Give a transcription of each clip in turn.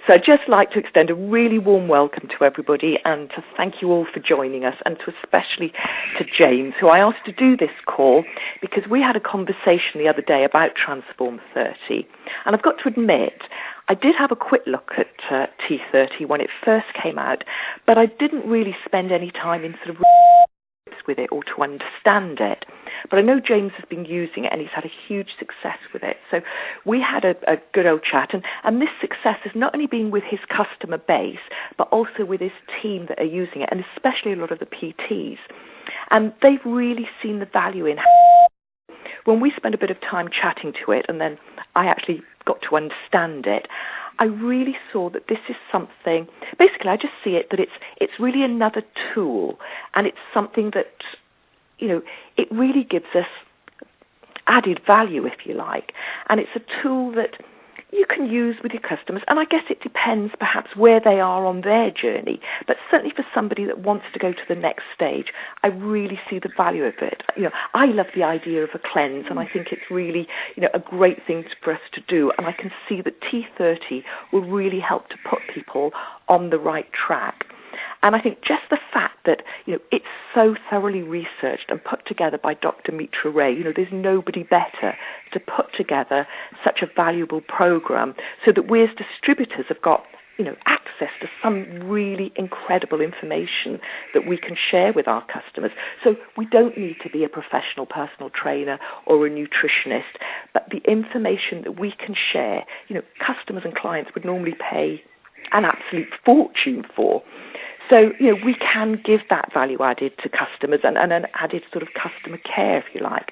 So I'd just like to extend a really warm welcome to everybody and to thank you all for joining us, and to especially to James, who I asked to do this call because we had a conversation the other day about Transform30. And I've got to admit, I did have a quick look at T30 when it first came out, but I didn't really spend any time in sort of with it or to understand it. But I know James has been using it and he's had a huge success with it. So we had a good old chat, and this success has not only been with his customer base, but also with his team that are using it, and especially a lot of the PTs. And they've really seen the value in when we spent a bit of time chatting to it, and then I actually got to understand it. I really saw that this is something, basically I just see it that it's really another tool, and it's something that, you know, it really gives us added value, if you like, and it's a tool that you can use with your customers, and I guess it depends perhaps where they are on their journey, but certainly for somebody that wants to go to the next stage, I really see the value of it. You know, I love the idea of a cleanse, and I think it's really, you know, a great thing for us to do, and I can see that T30 will really help to put people on the right track. And I think just the fact that, you know, it's so thoroughly researched and put together by Dr. Mitra Ray, you know, there's nobody better to put together such a valuable program so that we as distributors have got, you know, access to some really incredible information that we can share with our customers. So we don't need to be a professional personal trainer or a nutritionist, but the information that we can share, you know, customers and clients would normally pay an absolute fortune for. So, you know, we can give that value added to customers and an added sort of customer care, if you like.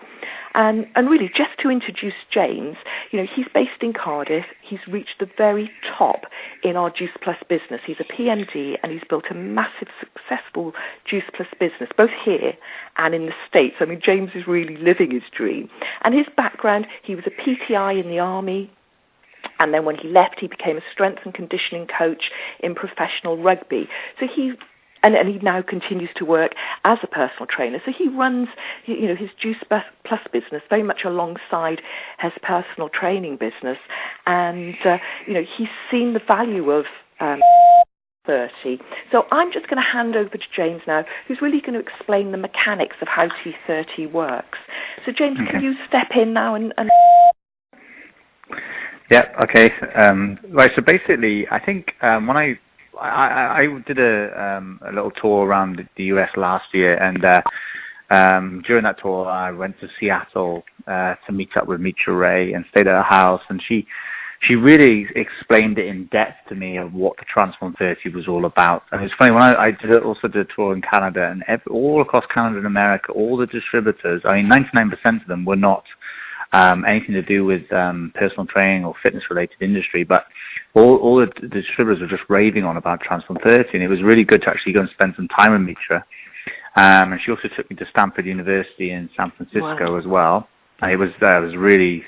And really, just to introduce James, you know, he's based in Cardiff. He's reached the very top in our Juice Plus business. He's a PMD, and he's built a massive, successful Juice Plus business, both here and in the States. I mean, James is really living his dream. And his background, he was a PTI in the Army, and then when he left, he became a strength and conditioning coach in professional rugby. So he now continues to work as a personal trainer. So he runs, you know, his Juice Plus business very much alongside his personal training business. And, you know, he's seen the value of 30. So I'm just going to hand over to James now, who's really going to explain the mechanics of how T30 works. So James, Can you step in now and Yeah, okay. Right, so basically, I think when I did a little tour around the US last year, and during that tour, I went to Seattle to meet up with Mitra Ray and stayed at her house, and she really explained it in depth to me of what the Transform30 was all about. And it's funny, when I also did a tour in Canada, and all across Canada and America, all the distributors, I mean, 99% of them were not anything to do with personal training or fitness-related industry, but all the distributors were just raving on about Transform30, and it was really good to actually go and spend some time with Mitra. And she also took me to Stanford University in San Francisco as well. And it was really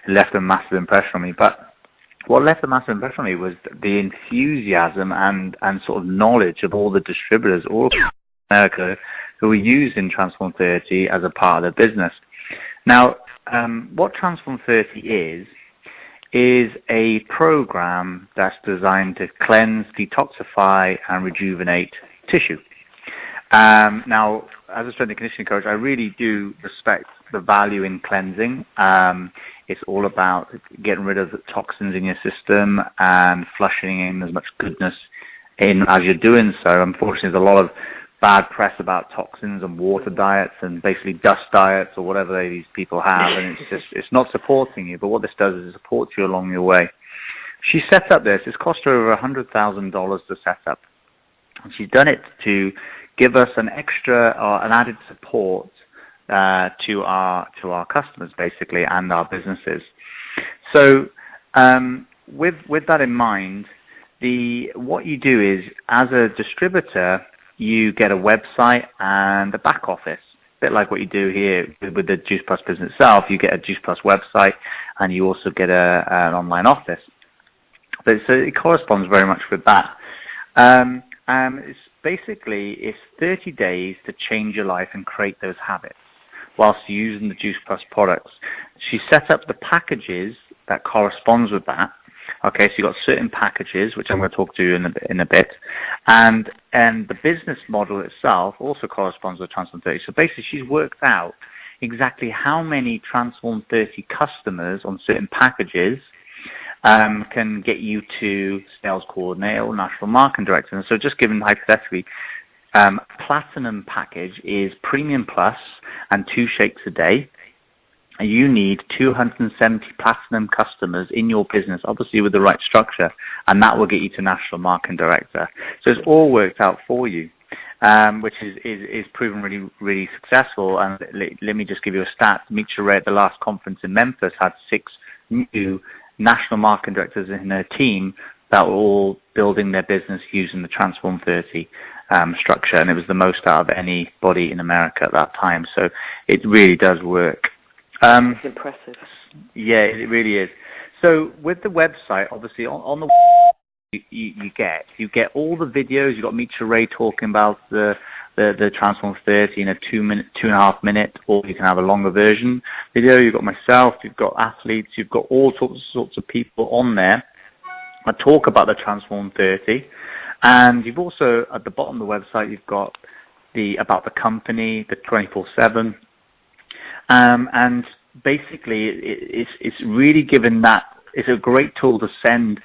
left a massive impression on me. But what left a massive impression on me was the enthusiasm and sort of knowledge of all the distributors all across America who were using Transform30 as a part of their business. Now, what Transform30 is a program that's designed to cleanse, detoxify, and rejuvenate tissue. Now, as a strength and conditioning coach, I really do respect the value in cleansing. It's all about getting rid of the toxins in your system and flushing in as much goodness in as you're doing so. Unfortunately, there's a lot of bad press about toxins and water diets and basically dust diets or whatever these people have, and it's not supporting you. But what this does is it supports you along your way. She set up this. It's cost her over $100,000 to set up, and she's done it to give us an extra or an added support to our customers basically and our businesses. So with that in mind, what you do is, as a distributor, you get a website and a back office, a bit like what you do here with the Juice Plus business itself. You get a Juice Plus website, and you also get an online office. But so it corresponds very much with that. It's 30 days to change your life and create those habits whilst using the Juice Plus products. She set up the packages that corresponds with that. Okay, so you've got certain packages, which I'm going to talk to you in a bit, and the business model itself also corresponds with Transform 30. So basically, she's worked out exactly how many Transform 30 customers on certain packages can get you to sales coordinator or national marketing director. And so just given hypothetically, platinum package is premium plus and 2 shakes a day. You need 270 platinum customers in your business, obviously with the right structure, and that will get you to national marketing director. So it's all worked out for you, which is proven really, really successful. And let me just give you a stat. Michelle Ray at the last conference in Memphis had 6 new national marketing directors in her team that were all building their business using the Transform 30 structure, and it was the most out of anybody in America at that time. So it really does work. It's impressive. Yeah, it really is. So with the website, obviously on the you get all the videos. You've got Michelle Ray talking about the Transform 30 in a 2.5 minute, or you can have a longer version video. You've got myself, you've got athletes, you've got all sorts of people on there. I talk about the Transform 30, and you've also at the bottom of the website you've got about the company, the 24/7, and basically it's really given that it's a great tool to send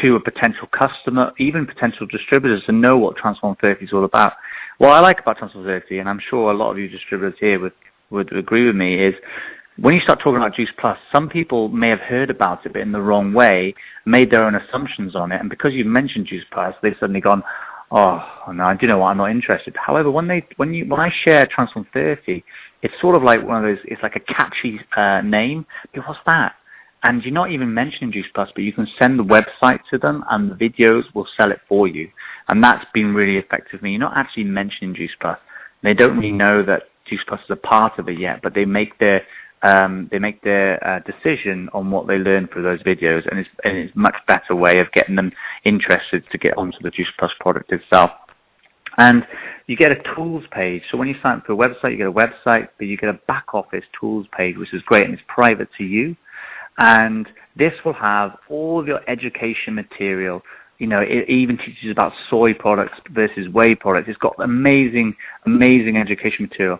to a potential customer, even potential distributors, to know what Transform 30 is all about. What I like about Transform 30, and I'm sure a lot of you distributors here would agree with me, is when you start talking about Juice Plus, some people may have heard about it but in the wrong way, made their own assumptions on it, and because you mentioned Juice Plus, they've suddenly gone, oh no, do you know what, I'm not interested. However, when I share Transform 30, it's sort of like one of those, it's like a catchy name. But what's that? And you're not even mentioning Juice Plus, but you can send the website to them and the videos will sell it for you. And that's been really effective for me. You're not actually mentioning Juice Plus. They don't really know that Juice Plus is a part of it yet, but they make their decision on what they learn through those videos, and it's a much better way of getting them interested to get onto the Juice Plus product itself. And you get a tools page. So when you sign up for a website, you get a website, but you get a back office tools page, which is great, and it's private to you. And this will have all of your education material. You know, it even teaches about soy products versus whey products. It's got amazing, amazing education material.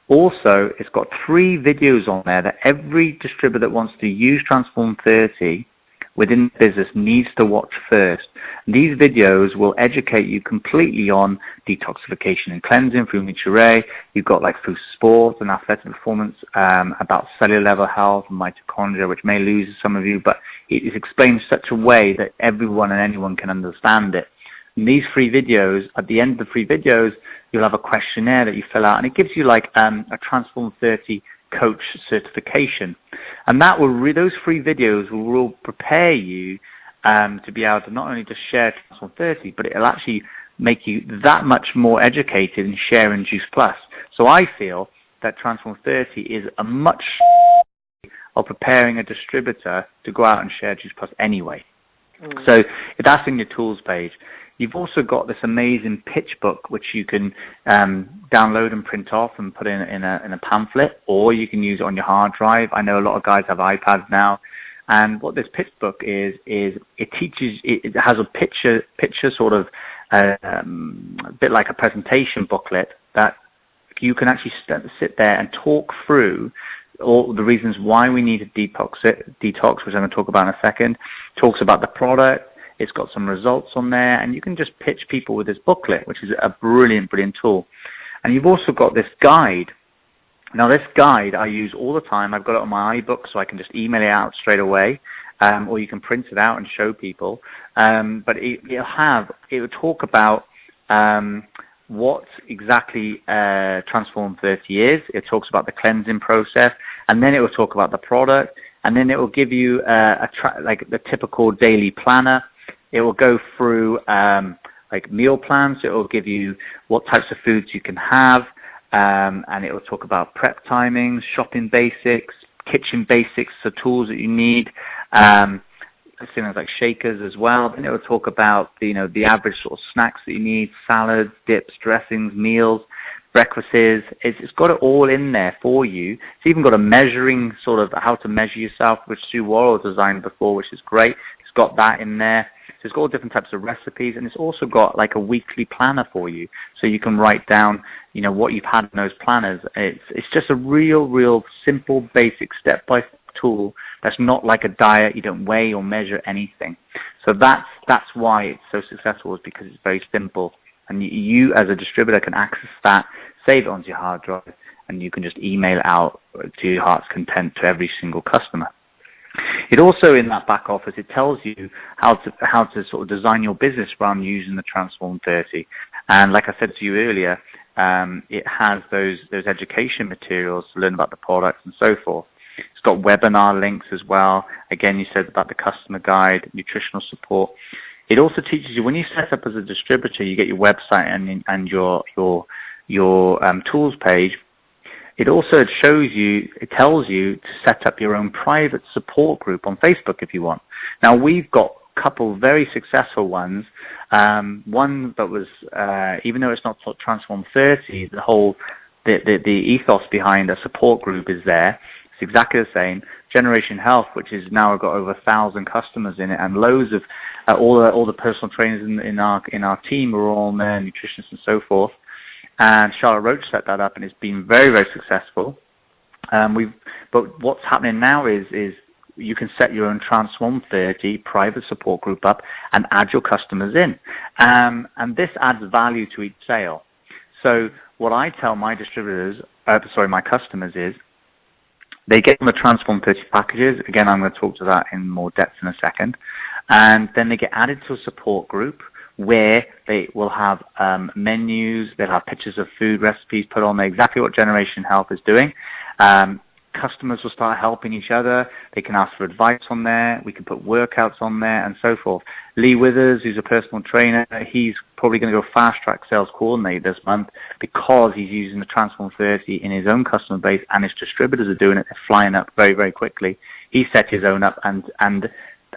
Also, it's got 3 videos on there that every distributor that wants to use Transform 30 within the business needs to watch first. These videos will educate you completely on detoxification and cleansing through Michelle Ray. You've got like through sport and athletic performance, about cellular level health and mitochondria, which may lose some of you, but it is explained in such a way that everyone and anyone can understand it. And these 3 videos, at the end of the 3 videos, you'll have a questionnaire that you fill out, and it gives you like a Transform 30 coach certification. And that will those 3 videos will prepare you to be able to not only just share Transform 30, but it'll actually make you that much more educated in sharing Juice Plus. So I feel that Transform 30 is a much of preparing a distributor to go out and share Juice Plus anyway. So that's in your tools page. You've also got this amazing pitch book, which you can download and print off and put in a pamphlet, or you can use it on your hard drive. I know a lot of guys have iPads now, and what this pitch book is it teaches. It has a picture sort of a bit like a presentation booklet that you can actually sit there and talk through all the reasons why we need a detox, which I'm going to talk about in a second. Talks about the product. It's got some results on there, and you can just pitch people with this booklet, which is a brilliant, brilliant tool. And you've also got this guide. Now, this guide I use all the time. I've got it on my iBook, so I can just email it out straight away, or you can print it out and show people. But it will talk about what exactly Transform 30 is. It talks about the cleansing process, and then it will talk about the product, and then it will give you like the typical daily planner. It will go through like meal plans. It will give you what types of foods you can have, and it will talk about prep timings, shopping basics, kitchen basics, the tools that you need, things like shakers as well. And it will talk about the average sort of snacks that you need, salads, dips, dressings, meals, breakfasts. It's got it all in there for you. It's even got a measuring sort of how to measure yourself, which Sue Worrell designed before, which is great. It's It's got that in there. So it's got all different types of recipes, and it's also got like a weekly planner for you, so you can write down, what you've had in those planners. It's just a real simple, basic step-by-step tool that's not like a diet. You don't weigh or measure anything. So that's why it's so successful, is because it's very simple, and you as a distributor can access that, save it onto your hard drive, and you can just email it out to your heart's content to every single customer. It also, in that back office, it tells you how to sort of design your business around using the transform30. And like I said to you earlier, it has those education materials to learn about the products and so forth. It's got webinar links as well. Again, you said about the customer guide, nutritional support. It also teaches you, when you set up as a distributor, you get your website and your tools page. It also tells you to set up your own private support group on Facebook if you want. Now, we've got a couple very successful ones. One that was, even though it's not Transform30, the ethos behind a support group is there. It's exactly the same. Generation Health, which has now got over 1,000 customers in it, and loads of all the personal trainers in our team are all on there, nutritionists and so forth. And Charlotte Roach set that up, and it's been very, very successful. But what's happening now is you can set your own Transform30 private support group up and add your customers in. And this adds value to each sale. So what I tell my my customers is, they get on the Transform30 packages. Again, I'm going to talk to that in more depth in a second. And then they get added to a support group where they will have menus, they'll have pictures of food recipes put on there, exactly what Generation Health is doing. Customers will start helping each other. They can ask for advice on there. We can put workouts on there and so forth. Lee Withers, who's a personal trainer, he's probably going to go fast-track sales coordinator this month because he's using the Transform30 in his own customer base, and his distributors are doing it. They're flying up very, very quickly. He set his own up, and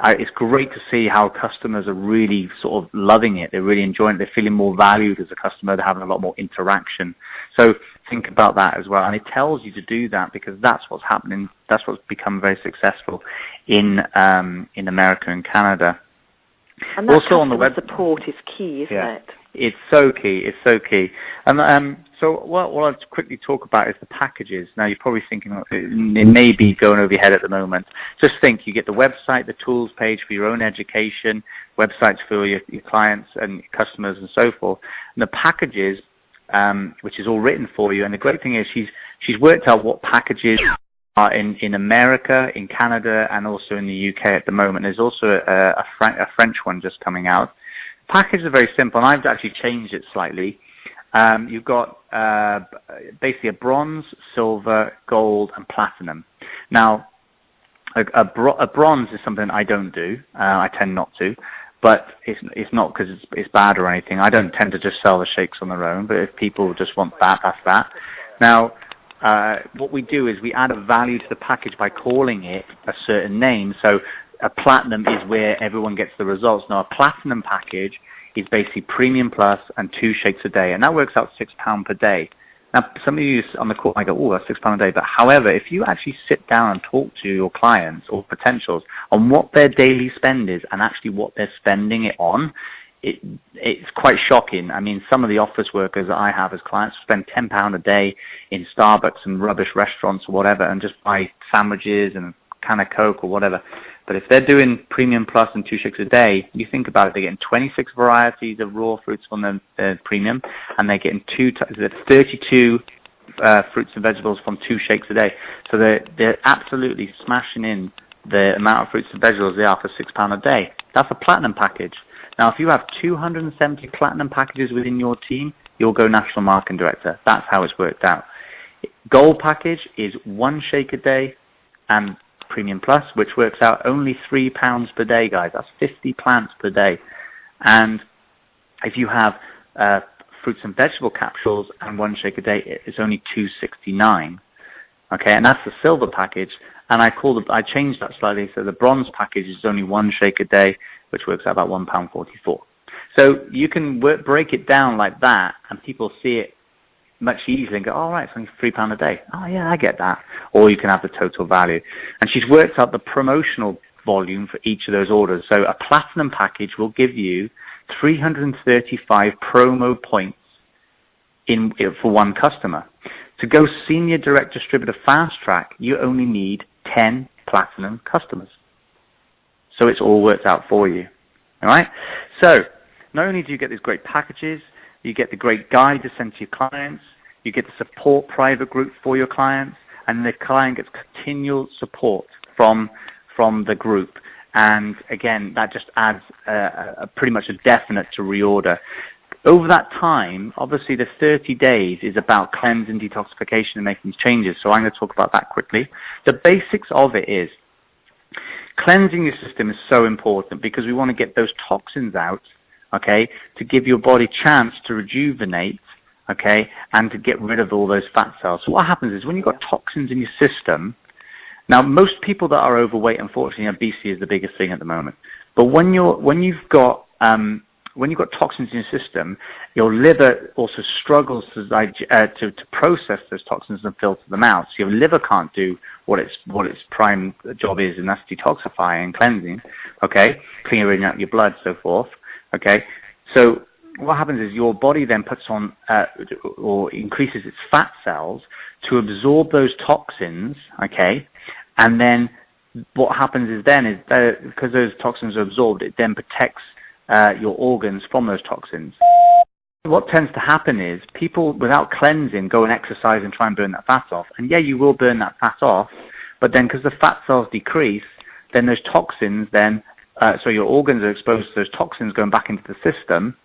it's great to see how customers are really sort of loving it. They're really enjoying it. They're feeling more valued as a customer. They're having a lot more interaction. So think about that as well. And it tells you to do that because that's what's happening. That's what's become very successful in America and Canada. And that also on the web support is key, isn't it? It's so key. It's so key. And so what I'll quickly talk about is the packages. Now, you're probably thinking it may be going over your head at the moment. Just think, you get the website, the tools page for your own education, websites for your clients and customers and so forth. And the packages, which is all written for you. And the great thing is she's worked out what packages are in America, in Canada, and also in the UK at the moment. There's also a French one just coming out. Packages are very simple, and I've actually changed it slightly. You've got basically a bronze, silver, gold, and platinum. Now, a bronze is something I don't do. I tend not to, but it's not because it's bad or anything. I don't tend to just sell the shakes on their own, but if people just want that, that's that. Now, what we do is we add a value to the package by calling it a certain name. So a platinum is where everyone gets the results. Now, a platinum package is basically premium plus and 2 shakes a day, and that works out £6 per day. Now, some of you on the call might go, oh, that's £6 a day. But however, if you actually sit down and talk to your clients or potentials on what their daily spend is and actually what they're spending it on, it's quite shocking. I mean, some of the office workers that I have as clients spend £10 a day in Starbucks and rubbish restaurants or whatever, and just buy sandwiches and a can of Coke or whatever. But if they're doing premium plus and 2 shakes a day, you think about it, they're getting 26 varieties of raw fruits on their premium, and they're getting 32 fruits and vegetables from 2 shakes a day. So they're absolutely smashing in the amount of fruits and vegetables they are for £6 a day. That's a platinum package. Now, if you have 270 platinum packages within your team, you'll go national marketing director. That's how it's worked out. Gold package is 1 shake a day, and Premium Plus, which works out only £3 per day, guys. That's 50 plants per day. And if you have fruits and vegetable capsules and 1 shake a day, it's only $2.69. Okay, and that's the silver package. And I changed that slightly, so the bronze package is only 1 shake a day, which works out about £1.44. So you can break it down like that, and people see it much easier and go, oh, right, it's only £3 a day. Oh, yeah, I get that. Or you can have the total value. And she's worked out the promotional volume for each of those orders. So a platinum package will give you 335 promo points for one customer. To go senior direct distributor fast track, you only need 10 platinum customers. So it's all worked out for you. All right? So not only do you get these great packages, you get the great guide to send to your clients, you get the support private group for your clients, and the client gets continual support from the group. And again, that just adds pretty much a definite to reorder. Over that time, obviously the 30 days is about cleansing, detoxification, and making changes. So I'm going to talk about that quickly. The basics of it is cleansing your system is so important because we want to get those toxins out, okay, to give your body a chance to rejuvenate, okay, and to get rid of all those fat cells. So what happens is when you've got toxins in your system, now most people that are overweight, unfortunately, obesity is the biggest thing at the moment. But when you've got toxins in your system, your liver also struggles to process those toxins and filter them out. So your liver can't do what its prime job is, and that's detoxifying and cleansing, okay, clearing out your blood, so forth, okay. So what happens is your body then puts on or increases its fat cells to absorb those toxins, okay, and then what happens is because those toxins are absorbed, it then protects your organs from those toxins. What tends to happen is people without cleansing go and exercise and try and burn that fat off. And yeah, you will burn that fat off, but then because the fat cells decrease, then those toxins so your organs are exposed to those toxins going back into the system,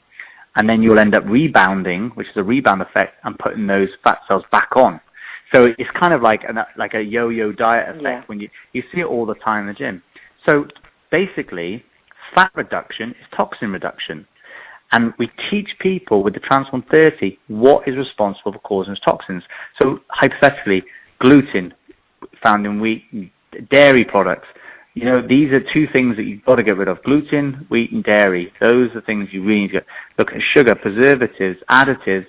and then you'll end up rebounding, which is a rebound effect, and putting those fat cells back on. So it's kind of like a yo-yo diet effect when you see it all the time in the gym. So basically, fat reduction is toxin reduction. And we teach people with the transform30 what is responsible for causing toxins. So hypothetically, gluten found in wheat, dairy products. You know, these are two things that you've got to get rid of. Gluten, wheat, and dairy. Those are things you really need to look at. Sugar, preservatives, additives,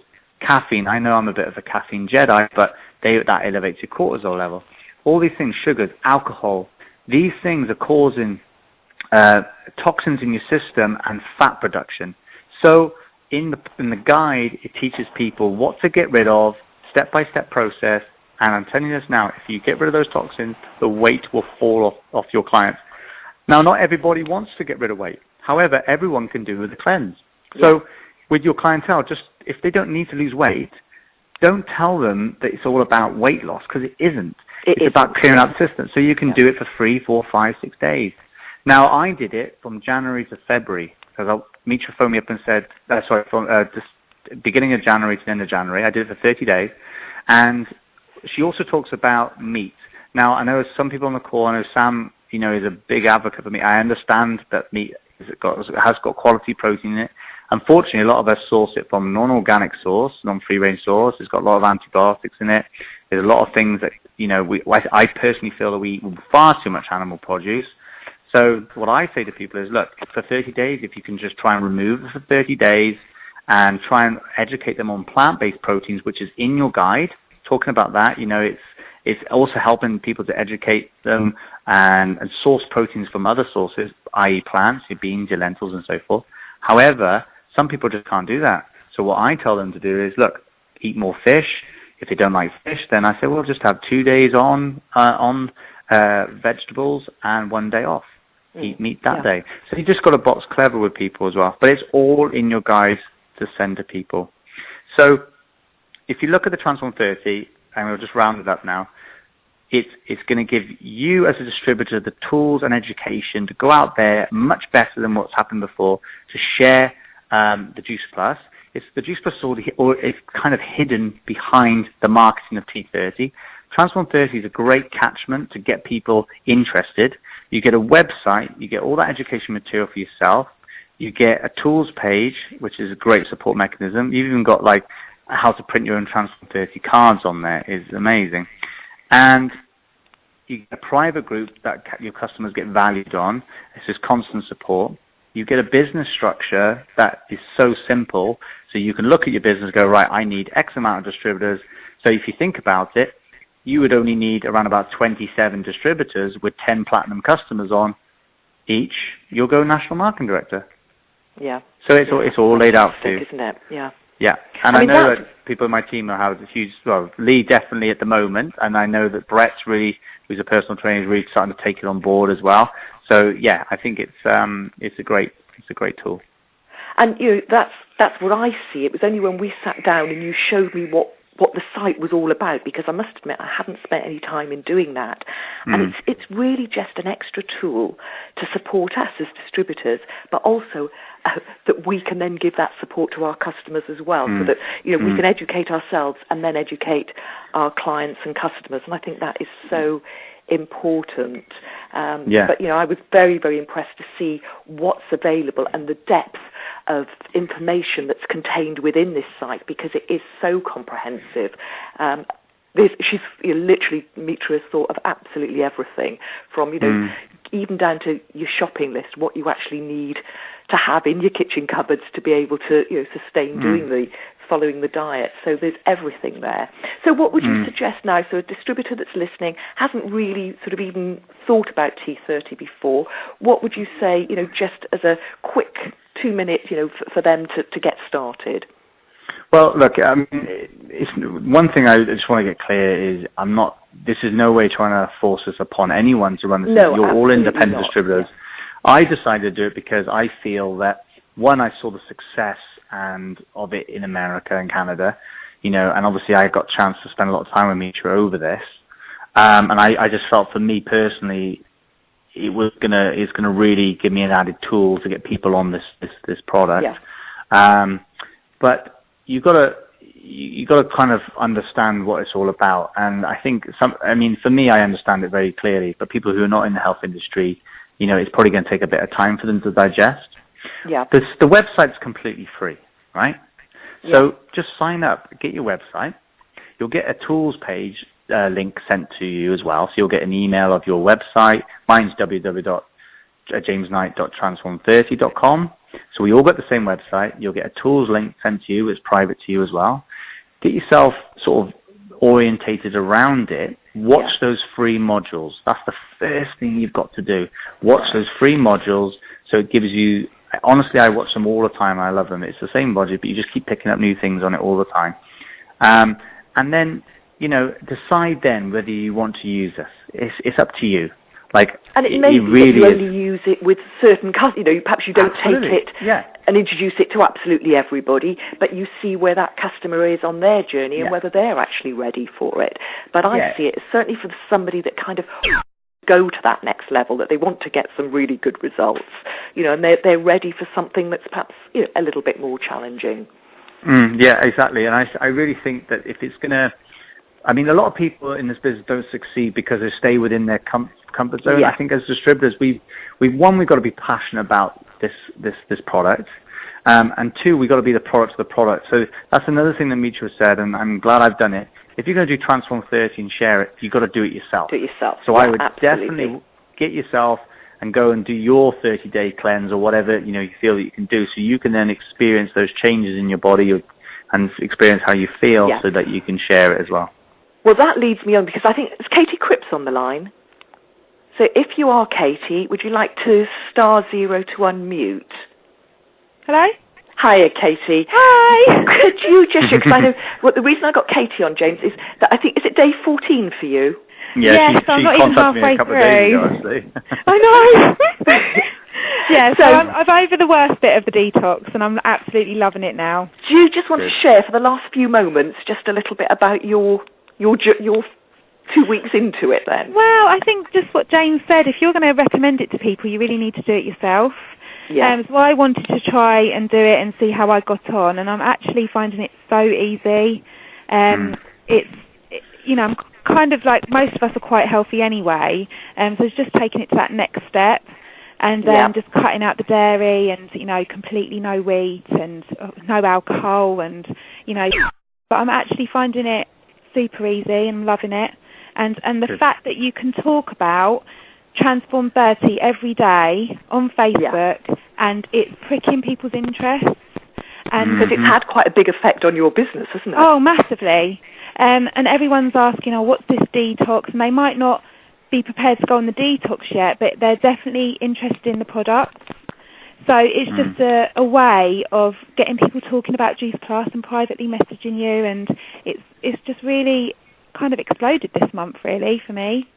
caffeine. I know I'm a bit of a caffeine Jedi, but that elevates your cortisol level. All these things, sugars, alcohol, these things are causing toxins in your system and fat production. So in the guide, it teaches people what to get rid of, step-by-step process, and I'm telling you this now, if you get rid of those toxins, the weight will fall off your clients. Now, not everybody wants to get rid of weight. However, everyone can do with a cleanse. Yeah. So with your clientele, just if they don't need to lose weight, don't tell them that it's all about weight loss, because it isn't. It's about clearing out the system. So you can do it for 3, 4, 5, 6 days. Now, I did it from January to February, because Mitra phoned me up and said, from just beginning of January to the end of January. I did it for 30 days. And she also talks about meat. Now, I know some people on the call, I know Sam, is a big advocate for meat. I understand that meat has got quality protein in it. Unfortunately, a lot of us source it from non-organic source, non-free-range source. It's got a lot of antibiotics in it. There's a lot of things that, I personally feel that we eat far too much animal produce. So what I say to people is, look, for 30 days, if you can just try and remove it for 30 days and try and educate them on plant-based proteins, which is in your guide, talking about that, it's also helping people to educate them and source proteins from other sources, i.e. plants, your beans, your lentils, and so forth. However, some people just can't do that. So what I tell them to do is, look, eat more fish. If they don't like fish, then I say, well, just have 2 days on vegetables and 1 day off. Eat meat that day. So you just got to box clever with people as well. But it's all in your guides to send to people. So if you look at the transform30, and we'll just round it up now, it's going to give you as a distributor the tools and education to go out there much better than what's happened before, to share the Juice Plus. It's the Juice Plus or it's kind of hidden behind the marketing of T30. Transform30 is a great catchment to get people interested. You get a website, you get all that education material for yourself, you get a tools page, which is a great support mechanism. You've even got like how to print your own Transform30 cards on there. Is amazing. And you get a private group that your customers get valued on. It's just constant support. You get a business structure that is so simple, so you can look at your business and go, right, I need X amount of distributors. So if you think about it, you would only need around about 27 distributors with 10 platinum customers on each, you'll go national marketing director. Yeah. So it's all laid out for you, isn't it? Yeah. Yeah, and I know that people in my team have a huge, Lee definitely at the moment, and I know that Brett's really, who's a personal trainer, is really starting to take it on board as well. So yeah, I think it's a great tool. And that's what I see. It was only when we sat down and you showed me what the site was all about, because I must admit I hadn't spent any time in doing that. And it's really just an extra tool to support us as distributors, but also that we can then give that support to our customers as well, so that we can educate ourselves and then educate our clients and customers. And I think that is so important. But I was very, very impressed to see what's available and the depth of information that's contained within this site, because it is so comprehensive. She's literally, Mitra has thought of absolutely everything from even down to your shopping list, what you actually need to have in your kitchen cupboards to be able to sustain following the diet. So there's everything there. So what would you suggest now? So a distributor that's listening hasn't really sort of even thought about T30 before. What would you say, just as a quick 2 minutes, for them to get started? Well, look, it's one thing I just want to get clear is this is no way trying to force us upon anyone to run this. No, you're all independent not. distributors. Yeah. I decided to do it because I feel that, one, I saw the success of it in America and Canada, and obviously I got a chance to spend a lot of time with Mitra over this, and I just felt, for me personally, it's gonna really give me an added tool to get people on this product. Yeah. But you got to kind of understand what it's all about, and I think for me, I understand it very clearly, but people who are not in the health industry, it's probably going to take a bit of time for them to digest. Yeah. The website's completely free, right? Yeah. So just sign up, get your website. You'll get a tools page link sent to you as well. So you'll get an email of your website. Mine's www.jamesknight.transform30.com. So we all got the same website. You'll get a tools link sent to you. It's private to you as well. Get yourself sort of orientated around it. Watch those free modules. That's the first thing you've got to do. Watch those free modules. So it gives you, honestly, I watch them all the time. I love them. It's the same budget, but you just keep picking up new things on it all the time. And then, decide then whether you want to use this. It's up to you. And it may be that you only use it with certain customers. Perhaps you don't take it and introduce it to absolutely everybody, but you see where that customer is on their journey and whether they're actually ready for it. But I see it certainly for somebody that kind of go to that next level, that they want to get some really good results, and they're ready for something that's perhaps a little bit more challenging. Yeah, exactly. And I really think that if it's going to, a lot of people in this business don't succeed because they stay within their comfort zone. I think as distributors, we've got to be passionate about this product, and two, we've got to be the product of the product. So that's another thing that Mitra said, and I'm glad I've done it. If you're going to do Transform30 and share it, you've got to do it yourself. Do it yourself. So I would definitely get yourself and go and do your 30-day cleanse or whatever you feel that you can do, so you can then experience those changes in your body and experience how you feel, so that you can share it as well. Well, that leads me on, because I think it's Katie Cripps on the line. So if you are Katie, would you like to *0 to unmute? Hello? Hiya, Katie. Hi. Could you just, because I know, the reason I got Katie on, James, is that I think, is it day 14 for you? Yeah, yes, I'm not even halfway through. I know. So I'm over the worst bit of the detox, and I'm absolutely loving it now. Do you just want to share for the last few moments just a little bit about your 2 weeks into it then? Well, I think just what James said, if you're going to recommend it to people, you really need to do it yourself. Yeah. So I wanted to try and do it and see how I got on, and I'm actually finding it so easy. I'm kind of like, most of us are quite healthy anyway, so it's just taking it to that next step, and just cutting out the dairy and, completely no wheat and no alcohol, and, but I'm actually finding it super easy and I'm loving it. And the fact that you can talk about Transform30 every day on Facebook, and it's pricking people's interests. And because it's had quite a big effect on your business, hasn't it? Oh, massively. And everyone's asking, what's this detox? And they might not be prepared to go on the detox yet, but they're definitely interested in the products. So it's just a way of getting people talking about Juice Plus and privately messaging you, and it's just really kind of exploded this month, really, for me.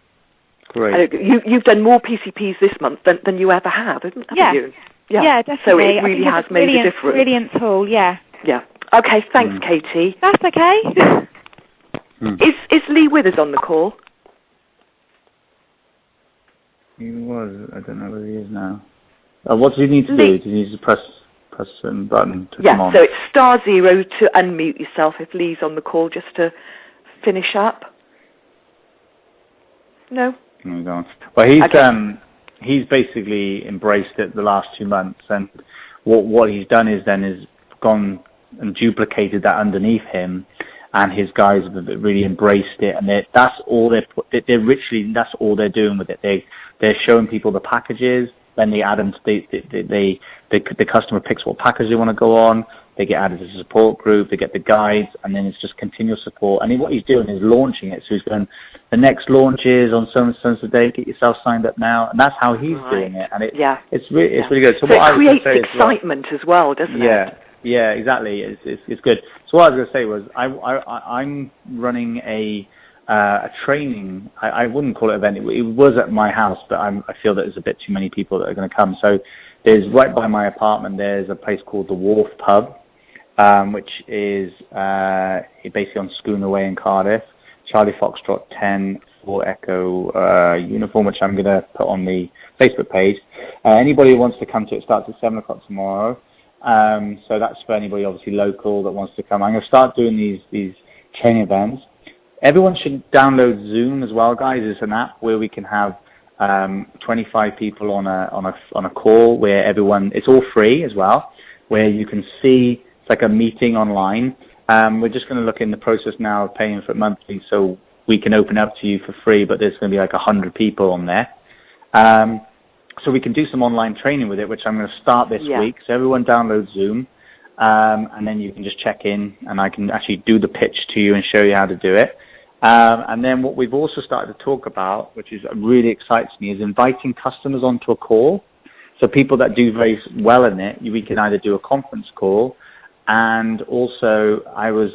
Great. You've done more PCPs this month than you ever have, haven't you? Yeah, definitely. So it really has made a difference. Brilliant tool, yeah. Yeah. Okay, thanks, Katie. That's okay. Is Lee with us on the call? He was. I don't know where he is now. What does he need to do? Does he need to press a certain button to come on? So it's *0 to unmute yourself if Lee's on the call, just to finish up. No? Well, he's basically embraced it the last 2 months, and what he's done is gone and duplicated that underneath him, and his guys have really embraced it, and that's all that's all they're doing with it. They're showing people the packages, then they add them to the customer picks what package they want to go on, they get added to the support group, they get the guides, and then it's just continual support. And what he's doing is launching it. So he's going, the next launch is on so-and-so today, get yourself signed up now. And that's how he's doing it. And it's really good. So what it creates excitement as well, doesn't it? Yeah, exactly. It's good. So what I was going to say was I'm running a training. I wouldn't call it an event. It was at my house, but I feel that there's a bit too many people that are going to come. So there's right by my apartment, there's a place called the Wharf Pub, which is basically on Schooner Way in Cardiff. Charlie Foxtrot 10 for Echo uniform, which I'm going to put on the Facebook page. Anybody who wants to come to it starts at 7 o'clock tomorrow. So that's for anybody obviously local that wants to come. I'm going to start doing these training events. Everyone should download Zoom as well, guys. It's an app where we can have 25 people on a call where it's all free as well, where you can see, it's like a meeting online. We're just going to look in the process now of paying for it monthly so we can open up to you for free, but there's going to be like 100 people on there. So we can do some online training with it, which I'm going to start this week. So everyone download Zoom, and then you can just check in, and I can actually do the pitch to you and show you how to do it. And then what we've also started to talk about, which really excites me, is inviting customers onto a call. So people that do very well in it, we can either do a conference call, and also I was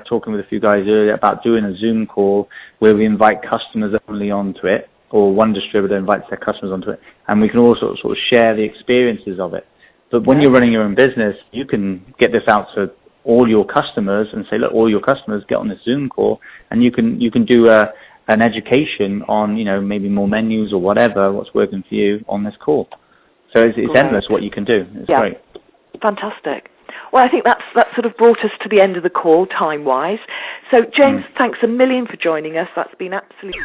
talking with a few guys earlier about doing a Zoom call where we invite customers only onto it, or one distributor invites their customers onto it, and we can also sort of share the experiences of it. But when you're running your own business, you can get this out to all your customers and say, look, all your customers get on this Zoom call, and you can do an education on, maybe more menus or whatever, what's working for you on this call. So it's endless what you can do. It's great. Fantastic. Well, I think that sort of brought us to the end of the call time-wise. So, James, thanks a million for joining us. That's been absolutely